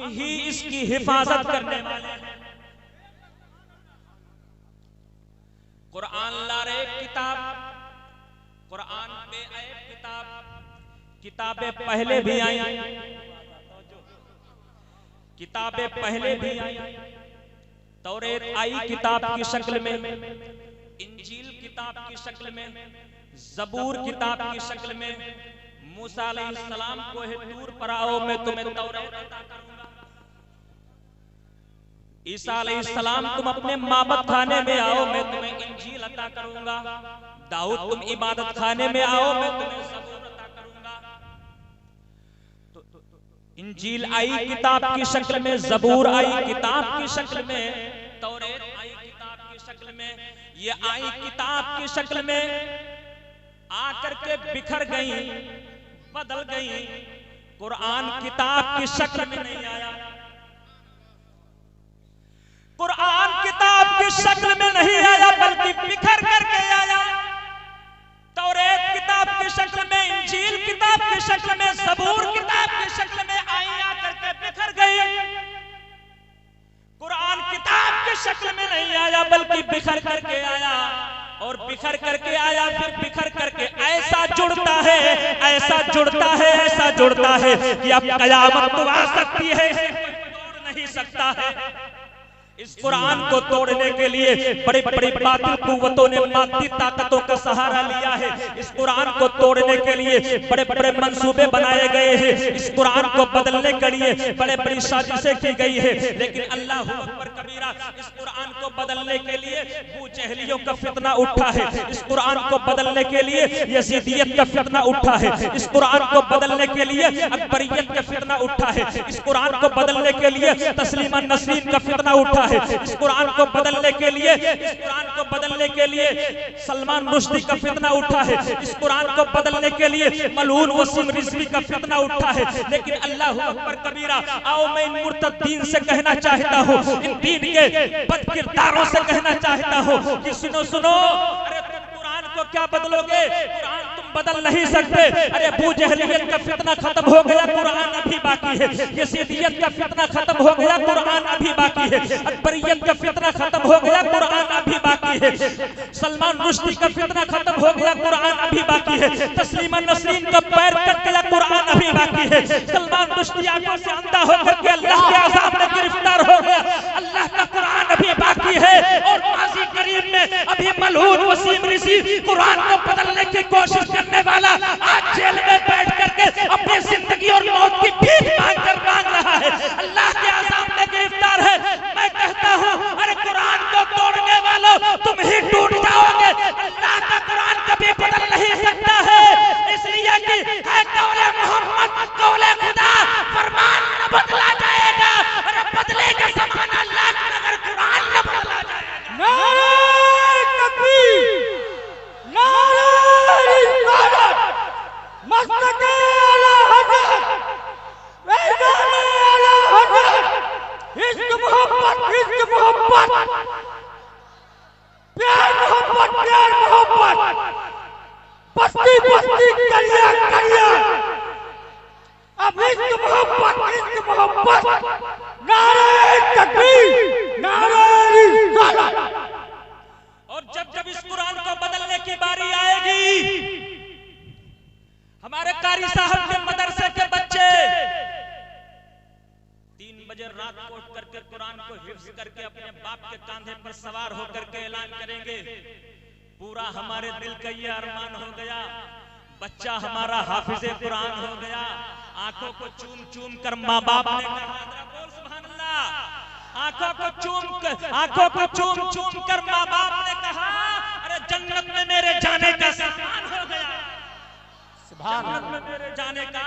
ही इसकी हिफाजत करने वाले हैं। कुरान ला रहे किताब, कुरान पे आए किताब, किताबें पहले भी आई, किताबें पहले भी आई। तौरेत आई किताब की शक्ल में, इंजील किताब की शक्ल में, ज़बूर किताब की शक्ल में। मूसा अलैहिस्सलाम को तूर पर आओ मैं तुम्हें तौरेत अता करूंगा। ईसा अलैहिस्सलाम तुम अपने माबद खाने में आओ मैं तुम्हें इंजील अता करूंगा। दाऊद तुम इबादत खाने में आओ मैं तुम्हें ज़बूर अता करूंगा। तो इंजील आई किताब की शक्ल में, ज़बूर आई किताब की शक्ल में, तौरेत आई किताब की शक्ल में। ये आई किताब की शक्ल में आकर के बिखर गई, बदल गई। कुरान किताब की शक्ल में नहीं आया, कुरान किताब की शक्ल में नहीं आया बल्कि बिखर करके आया। तौरेत किताब की शक्ल में, इंजील किताब की शक्ल में, ज़बूर किताब की शक्ल में आई, आकर के बिखर गई। कुरान किताब की शक्ल में नहीं आया बल्कि बिखर करके आया, और बिखर करके आया फिर बिखर करके ऐसा जुड़ता है, ऐसा जुड़ता है, ऐसा जुड़ता है कि अब कयामत तो आ सकती है, इसे कोई तोड़ नहीं सकता है। इस कुरान को तोड़ने के लिए बड़ी बड़ी बातिल कुव्वतों ने मादी ताकतों का सहारा लिया है। इस कुरान को तोड़ने के लिए बड़े बड़े मंसूबे बनाए गए हैं। इस कुरान को बदलने के लिए बड़े बड़ी साजिशें की गई है। लेकिन अल्लाह अकबर कबीरा, इस कुरान को बदलने के लिए अबू जहलियों का फितना उठा है। इस कुरान को बदलने के लिए यजीदियत का फितना उठा है। इस कुरान को बदलने के लिए अकबरियत का फितना उठा है। इस कुरान को बदलने के लिए तस्लीमा नसरीन का फितना उठा है। इस कुरान को बदलने के लिए, इस कुरान को बदलने के लिए सलमान रुश्दी का फितना उठा है। इस कुरान को बदलने के लिए मलऊन वसीम रिजवी का फितना उठा है। लेकिन अल्लाह अकबर कबीरा, आओ मैं इन मुर्तद्दीन से कहना चाहता हूँ, इन दीन के बदकिरदारों से कहना चाहता हूँ कि सुनो सुनो, अरे तुम कुरान को क्या बदलोगे? कुरान तुम बदल नहीं सकते। अरे अबू जहलियत का फितना खत्म हो गया, कुरान अभी बाकी है। यजीदियत का फितना खत्म हो गया, कुरान अभी बाकी है। अकबरियत का फितना खत्म हो गया, कुरान अभी बाकी है। सलमान रुश्दी का फितना खत्म हो गया, कुरान अभी बाकी है। तस्लीमा नसरीन का पैर कट गया, कुरान अभी बाकी है। सलमान रुश्दी आंखों से अंधा होकर के अल्लाह के अज़ाब में गिरफ्तार हो गया, अल्लाह का कुरान अभी बाकी है। और माज़ी करीम में अभी मलऊन वसीम रिजवी कुरान को बदलने की कोशिश करने वाला आज जेल में बैठ करके अपनी जिंदगी और मौत की भीख मांग रहा है, अल्लाह के अज़ाब में गिरफ्तार है। मैं कहता हूँ, अरे कुरान को तोड़ने वालों, तुम ही टूट जाओगे। अल्लाह का कुरान कभी बदल नहीं सकता है, इसलिए कि है कौले मोहम्मद, कौले खुदा, फरमान न बदला जाएगा। अरे बदले का ज़माना अल्लाह का, अगर कुरान न बदला जाएगा। नारे तकबीर, नारे रिसालत, मस्तके आला हज़रत, वैज़ाने आला हज़रत, इश्क मोहब्बत, इश्क मोहब्बत, प्यार मोहब्बत, प्यार मोहब्बत, बस्ती बस्ती कलिया कलिया, अब इश्क मोहब्बत, इश्क मोहब्बत, नारे तकबीर, नारे रिसालत। और जब जब इस कुरान को बदलने की बारी आएगी, हमारे कारी साहब के मदरसे के बच्चे 3 बजे रात को उठ करके कुरान को हिफ्ज करके अपने बाप के कांधे पर सवार होकर के ऐलान करेंगे, पूरा हमारे दिल का ये अरमान हो गया, बच्चा हमारा हाफिज़े कुरान हो गया। आंखों को चूम चूम कर माँ बाप ने कहा, बोल सुभान अल्लाह, आंखों को चूम चूम कर माँ बाप ने कहा, अरे जन्नत में मेरे जाने का सामान हो गया, जन्नत में मेरे जाने का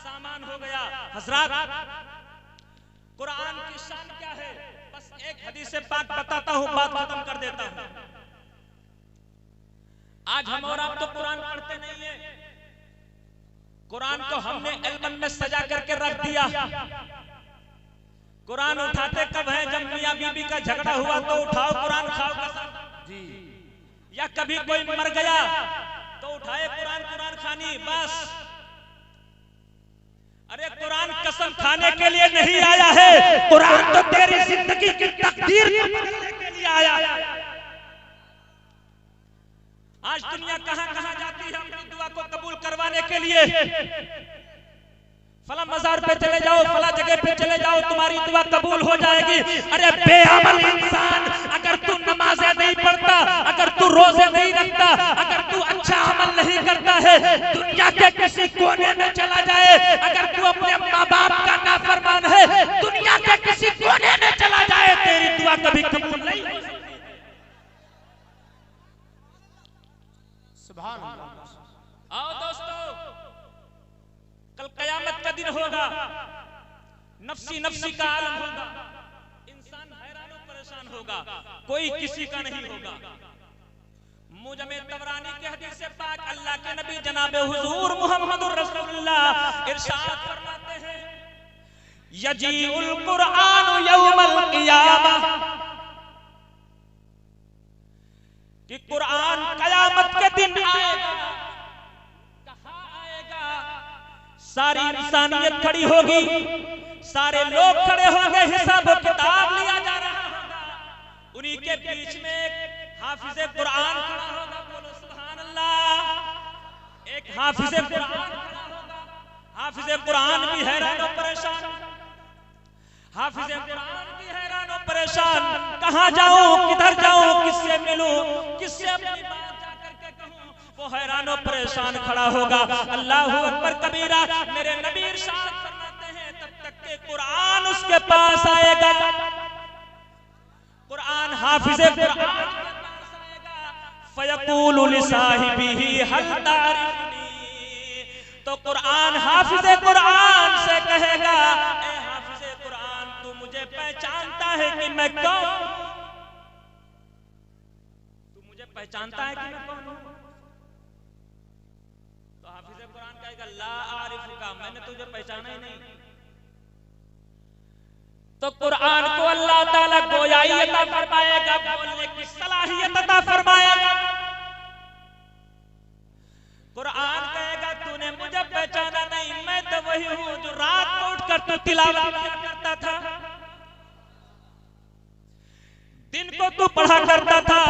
सामान हो गया। हज़रात, कुरान की शान क्या है? बस एक हदीस से बात बताता हूँ, बात खत्म कर देता हूँ। आज हम और आप तो कुरान पढ़ते नहीं है, कुरान को हमने एल्बम में सजा करके रख दिया। कुरान उठाते कब है? जब मियां बीबी का झगड़ा हुआ तो उठाओ कुरान, खाओ कसम जी। या कभी कोई मर गया तो उठाए कुरान, कुरान खानी, बस। अरे कुरान कसम खाने के लिए नहीं आया है, कुरान तो तेरी जिंदगी की तकदीर को बदलने के लिए आया है। आज दुनिया कहां कहां जाती है अपनी दुआ को कबूल करवाने के लिए। फला मजार पे चले जाओ, फला जगह पे चले जाओ, तुम्हारी दुआ कबूल हो जाएगी। अरे बेअमल इंसान, अगर तू नमाजें नहीं पढ़ता, अगर तू रोजे नहीं रखता, अगर तू अच्छा अमल नहीं करता है, दुनिया के किसी कोने में चला जाए, अगर तू अपने माँ बाप का नाफरमान है, दुनिया के किसी कोने में चला जाए, तेरी दुआ कभी कबूल नहीं हो सकती। सुभान अल्लाह। आओ दोस्तों, कल कयामत का दिन होगा, नफ्सी नफ्सी का आलम होगा, इंसान हैरान और परेशान होगा, कोई किसी का नहीं होगा। मुजमे तबरानी के हदीस से पाक अल्लाह के नबी जनाब हुजूर मुहम्मदुर रसूलुल्लाह इरशाद फरमाते हैं, यजीउल कुरान यौमल क़ियामा, कि कुरान कयामत के दिन आएगा। कहां आएगा? सारी इंसानियत खड़ी होगी, सारे लोग खड़े होंगे, हिसाब किताब लिया जा रहा होगा। उन्हीं के बीच में एक हाफिज़े कुरान खड़ा होगा, बोलो सुभान अल्लाह। एक हाफिज़े कुरान खड़ा होगा, हाफिज़े कुरान भी हैरान और परेशान, हाफिज़े कुरान भी हैरान और परेशान, कहां जाऊं, किधर जाऊं, किससे मिलूं, किससे अपनी बात जाकर के कहूं। वो हैरान और परेशान खड़ा होगा। अल्लाहू अकबर कबीरा। मेरे नबी इरशाद फरमाते हैं, तब तक के कुरान उसके पास आएगा, कुरान हाफिज़े कुरान के पास आएगा, फयक़ूलु लिसाहिबिही हल तारिफनी, तो कुरान हाफिज़े कुरान से कहेगा, ए हाफिज़े कुरान, तू मुझे पहचानता है कि मैं कौन? तू मुझे पहचानता है कि मैं कौन हूं? तो हाफिज़े कुरान कहेगा, ला आरिफुका, मैंने तुझे पहचाना ही नहीं। तो कुरान को अल्लाह ताला गोयाई अता फरमाएगा, बोलने की सलाहियत अता फरमाएगा। कुरान कहेगा, तूने मुझे पहचाना नहीं, मैं तो वही हूं जो रात को उठकर तू तिलावत करता था, दिन को तू पढ़ा करता था।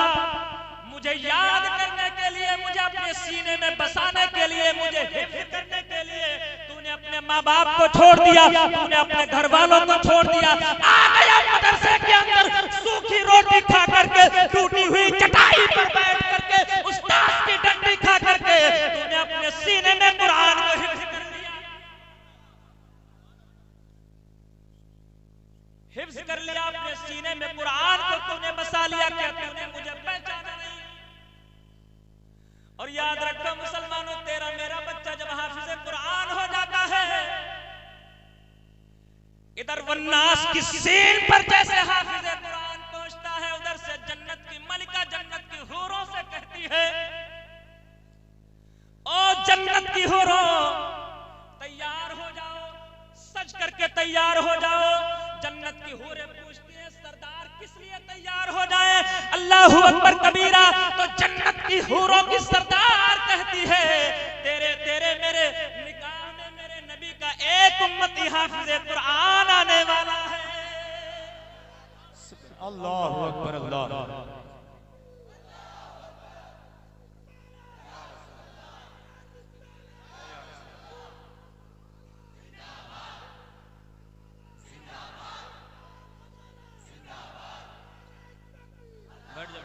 मुझे याद करने के लिए, मुझे अपने सीने में बसाने के लिए, मुझे हिफ्ज़ करने के लिए तूने अपने माँ बाप को छोड़ दिया, तूने अपने घर वालों को छोड़ दिया, आ गया मदरसे के अंदर सूखी रोटी खा करके, टूटी हुई चटाई पर बैठ करके, उस्ताद की डंडी खा करके तूने अपने सीने में कुरान को हिफ्ज़ कर लिया, हिफ्ज़ कर लिया अपने सीने में कुरान को तूने बसा लिया। क्या तूने मुझे पहचाना नहीं? और याद रखो मुसलमानों, तेरा मेरा बच्चा जब हाफिज़े कुरान हो जाता है, इधर वन्नास की सीन पर जैसे हाफिज़े कुरान पहुंचता है, उधर से जन्नत की मलिका जन्नत की हूरों से कहती है, ओ जन्नत की हूरों, तैयार हो जाओ, सज करके तैयार हो जाओ। जन्नत की हूरें पूछती हैं, सरदार किस लिए तैयार हो जाए? अल्लाहू अकबर कबीरा। तो जन्नत की हूरों की सरदार कहती है, तेरे तेरे मेरे निकाह में मेरे नबी का एक उम्मती हाफिज़े कुरान आने वाला है। अल्लाहू अकबर, अल्लाह।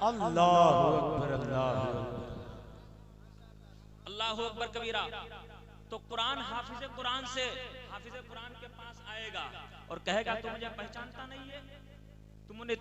अल्लाहू अकबर, अल्लाहू अकबर कबीरा। तो कुरान हाफिज़े कुरान से हाफिज़े कुरान के पास आएगा और कहेगा, तू मुझे पहचानता नहीं है,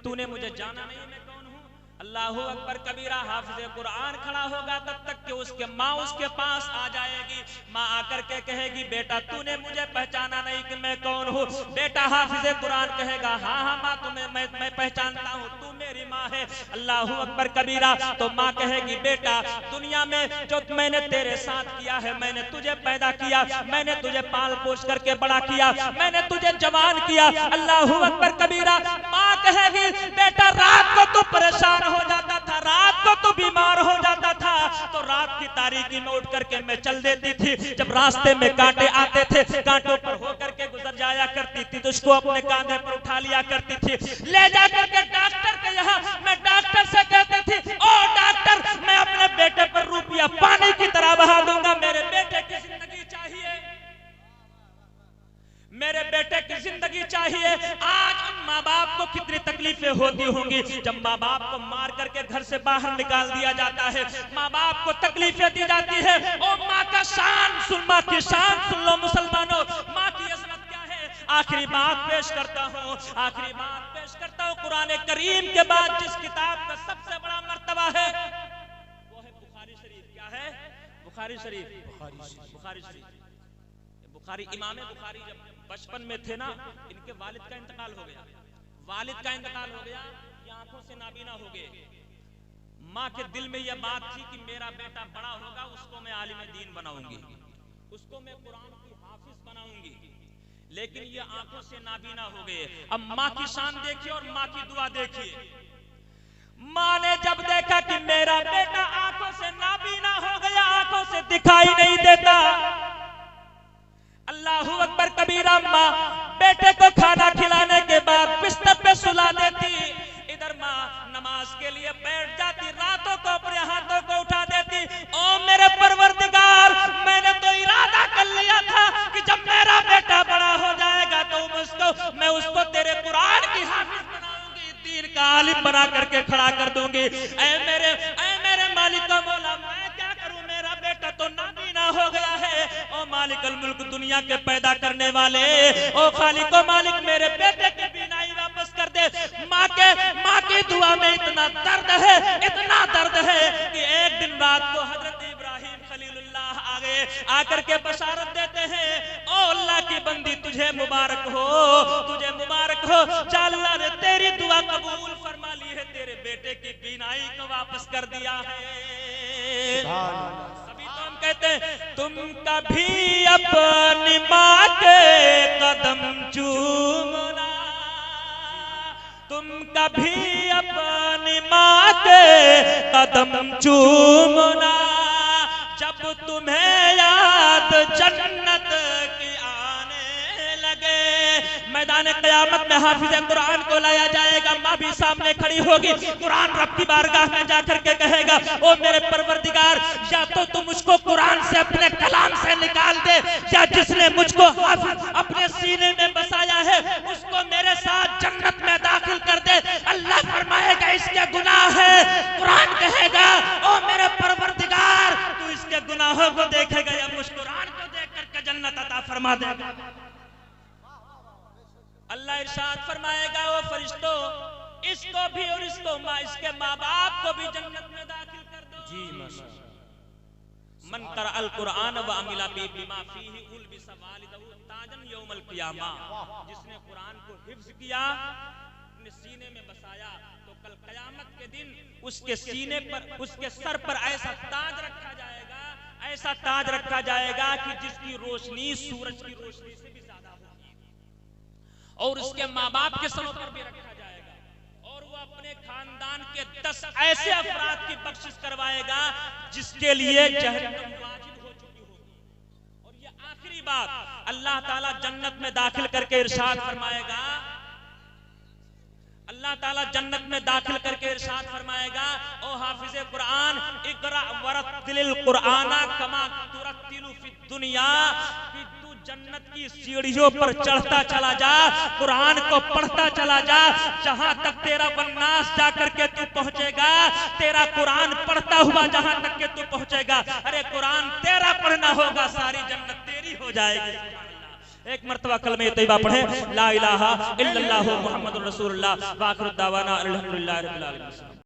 तूने मुझे जाना नहीं, मैं कौन हूँ? अल्लाहू अकबर कबीरा। हाफिज़े कुरान खड़ा होगा, तब तक कि उसके माँ उसके पास आ जाएगी। माँ आकर के कहेगी, बेटा तूने मुझे पहचाना नहीं कि मैं कौन हूँ? बेटा हाफिज़े कुरान कहेगा, हाँ हाँ माँ, तुम्हें मैं पहचानता हूँ, तू मेरी माँ है। अल्लाहू अकबर कबीरा। तो माँ कहेगी, बेटा दुनिया में जो मैंने तेरे साथ किया है, मैंने तुझे पैदा किया, मैंने तुझे पाल पोष करके बड़ा किया, मैंने तुझे जवान किया। अल्लाहू अकबर कबीरा। माँ कहेगी, बेटा रात को तू परेशान हो जाता था, रात को तू बीमार हो जाता था, तो रात की तारीकी में उठ करके मैं चल देती थी। जब रास्ते में कांटे आते थे, कांटों पर थी तो उसको अपने कांधे पर उठा लिया करती थी, ले जा करके डॉक्टर के यहाँ मैं डॉक्टर से कहती थी, ओ डॉक्टर मैं अपने बेटे पर रुपया पानी की तरह बहा दूंगा, मेरे बेटे की जिंदगी चाहिए, मेरे बेटे की जिंदगी चाहिए। आज उन माँ बाप को कितनी तकलीफें होती होंगी जब माँ बाप को मार करके घर से बाहर निकाल दिया जाता है, माँ बाप को तकलीफें दी जाती है। ओ माँ का शान सुन, माँ की शान सुन लो मुसलमानों, माँ की अजमत क्या है। आखिरी बात पेश करता हूँ, आखिरी बात पेश करता हूँ। कुरान करीम के बाद जिस किताब का सबसे बड़ा मर्तबा है वो है बुखारी शरीफ। क्या है? बुखारी शरीफ। बुखारी शरीफ। बुखारी इमाम बुखारी जब बचपन में थे ना, इनके वालिद का इंतकाल हो गया, वालिद का इंतकाल हो गया, ये आंखों से नाबीना हो गए। माँ के दिल में यह बात थी कि मेरा बेटा बड़ा होगा, उसको मैं आलिम दीन बनाऊंगी, उसको मैं कुरान की हाफिज बनाऊंगी, लेकिन ये आंखों से नाबीना हो गए। अब माँ की शान देखिए और माँ की दुआ देखिए। माँ ने जब देखा कि मेरा बेटा आंखों से नाबीना हो गया, आंखों से दिखाई नहीं देता, अल्लाहू अकबर कबीरा, माँ बेटे को खाना खिलाने के बाद बिस्तर पे सुला देती, इधर माँ नमाज के लिए बैठ जाती, रातों को अपने हाथों को उठा देती। ओ मेरे परवरदिगार, मैंने तो इरादा कर लिया था कि जब मेरा बेटा बड़ा हो जाएगा तो मैं उसको तेरे कुरान की हाफिज बनाऊंगी, दीन का आलिम बना करके खड़ा कर दूंगी। ऐ मेरे मालिक का मौला, मैं क्या करूं, मेरा बेटा तो नाबीना हो गया है। ओ मालिकल मुल्क, दुनिया के पैदा करने वाले, ओ खालिक ओ मालिक, मेरे बेटे की बीनाई वापस कर दे। माँ की दुआ में इतना दर्द है, इतना दर्द है कि एक दिन रात को हजरत इब्राहिम खलीलुल्लाह आगे आकर के बशारत देते हैं, ओ अल्लाह की बंदी तुझे मुबारक हो, तुझे मुबारक हो, अल्लाह ने तेरी दुआ कबूल फरमा ली है, तेरे बेटे की बीनाई को वापस कर दिया है। सभी तो हम कहते हैं तुम कभी अपनी माँ के कदम चूमना, तुम कभी अपनी माँ के कदम चूमना, जब तुम्हें याद जन्नत की आने लगे। मैदान क़यामत में हाफिज कुरान को लाया जाएगा, माँ भी सामने खड़ी होगी, कुरान रब की बारगाह में जाकर के कहेगा, ओ मेरे परवरदिगार, या तो तुम मुझको कुरान से अपने कलाम से निकाल दे, या जिसने मुझको हाफिज अपने सीने में बसाया है उसको मेरे साथ जन्नत में दाखिल कर दे। अल्लाह फरमाएगा इसके गुनाह है, कुरान कहेगा ओ मेरे परवरदिगार तू इसके गुनाहों को देखेगा या मुझ कुरान को देख करके जन्नत अता फरमा देगा। अल्लाह इरशाद फरमाएगा, ओ फरिश्तों इसको भी और इसके माँ बाप को भी जन्नत में दाखिल कर दो। जी माशाअल्लाह। मन क़रा अल कुरान व अमिला बिमा फीही उल्बिसा वालिदहु ताजन यौमल क़ियामा, जिसने कुरान को हिफ्ज़ किया, अपने सीने में बसाया, तो कल क़यामत के दिन उसके सीने पर, उसके सर पर ऐसा ताज रखा जाएगा, ऐसा ताज रखा जाएगा कि जिसकी रोशनी सूरज की रोशनी से भी ज्यादा होगी, और उसके माँ बाप के सरों पर भी रखा जाएगा, और वो अपने खानदान के 10 ऐसे अफराद की बख्शिश करवाएगा जिसके लिए जहन्नम वाजिब हो चुकी होगी। और ये आखिरी बात, अल्लाह ताला जन्नत में दाखिल करके इरशाद फरमाएगा, अल्लाह ताला जन्नत में दाखिल करके इरशाद फरमाएगा, ओ हाफिज़े कुरान इक़रा वरत्तिलिल कुराना कमा तुरत्तिलु फिद दुनिया, कि तू जन्नत की सीढ़ियों पर चढ़ता चला जा, कुरान को पढ़ता चला जा, जहां तक तेरा वन्नास जाकर के तू पहुंचेगा, तेरा कुरान पढ़ता हुआ जहां तक के तू पहुंचेगा, अरे कुरान तेरा पढ़ना होगा, सारी जन्नत तेरी हो जाएगी। एक मर्तबा कलमे तैयबा पढ़े, ला इलाहा इल्लल्लाहु मुहम्मदुर रसूलुल्लाह व आखिरु दावाना अल्हम्दुलिल्लाहि रब्बिल आलमीन।